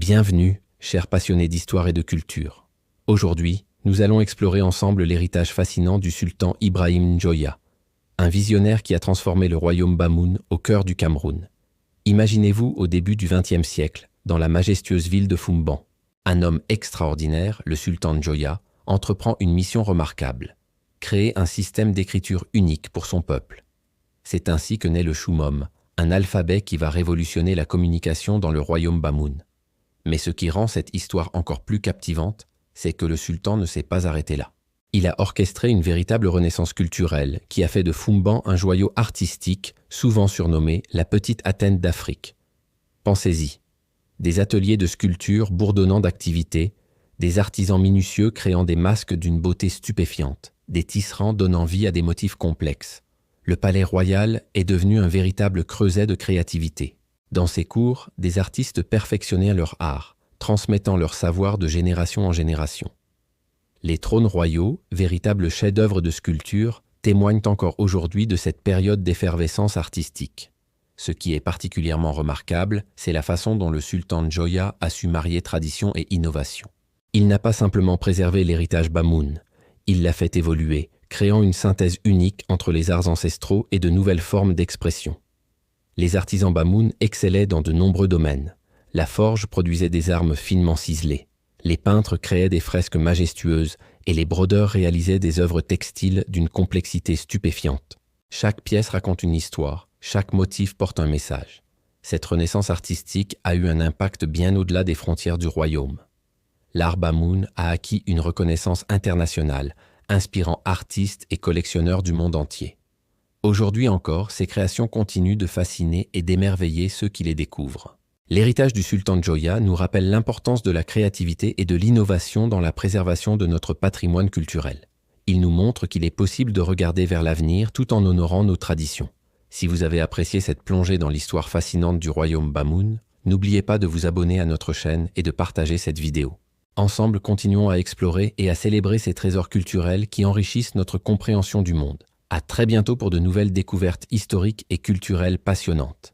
Bienvenue, chers passionnés d'histoire et de culture. Aujourd'hui, nous allons explorer ensemble l'héritage fascinant du sultan Ibrahim Njoya, un visionnaire qui a transformé le royaume Bamoun au cœur du Cameroun. Imaginez-vous au début du XXe siècle, dans la majestueuse ville de Foumban. Un homme extraordinaire, le sultan Njoya, entreprend une mission remarquable, créer un système d'écriture unique pour son peuple. C'est ainsi que naît le Choumom, un alphabet qui va révolutionner la communication dans le royaume Bamoun. Mais ce qui rend cette histoire encore plus captivante, c'est que le sultan ne s'est pas arrêté là. Il a orchestré une véritable renaissance culturelle qui a fait de Foumban un joyau artistique, souvent surnommé la petite Athènes d'Afrique. Pensez-y, des ateliers de sculpture bourdonnant d'activité, des artisans minutieux créant des masques d'une beauté stupéfiante, des tisserands donnant vie à des motifs complexes. Le palais royal est devenu un véritable creuset de créativité. Dans ces cours, des artistes perfectionnaient leur art, transmettant leur savoir de génération en génération. Les trônes royaux, véritables chefs-d'œuvre de sculpture, témoignent encore aujourd'hui de cette période d'effervescence artistique. Ce qui est particulièrement remarquable, c'est la façon dont le sultan Njoya a su marier tradition et innovation. Il n'a pas simplement préservé l'héritage Bamoun, il l'a fait évoluer, créant une synthèse unique entre les arts ancestraux et de nouvelles formes d'expression. Les artisans Bamoun excellaient dans de nombreux domaines. La forge produisait des armes finement ciselées. Les peintres créaient des fresques majestueuses et les brodeurs réalisaient des œuvres textiles d'une complexité stupéfiante. Chaque pièce raconte une histoire, chaque motif porte un message. Cette renaissance artistique a eu un impact bien au-delà des frontières du royaume. L'art Bamoun a acquis une reconnaissance internationale, inspirant artistes et collectionneurs du monde entier. Aujourd'hui encore, ces créations continuent de fasciner et d'émerveiller ceux qui les découvrent. L'héritage du sultan Njoya nous rappelle l'importance de la créativité et de l'innovation dans la préservation de notre patrimoine culturel. Il nous montre qu'il est possible de regarder vers l'avenir tout en honorant nos traditions. Si vous avez apprécié cette plongée dans l'histoire fascinante du royaume Bamoun, n'oubliez pas de vous abonner à notre chaîne et de partager cette vidéo. Ensemble, continuons à explorer et à célébrer ces trésors culturels qui enrichissent notre compréhension du monde. À très bientôt pour de nouvelles découvertes historiques et culturelles passionnantes.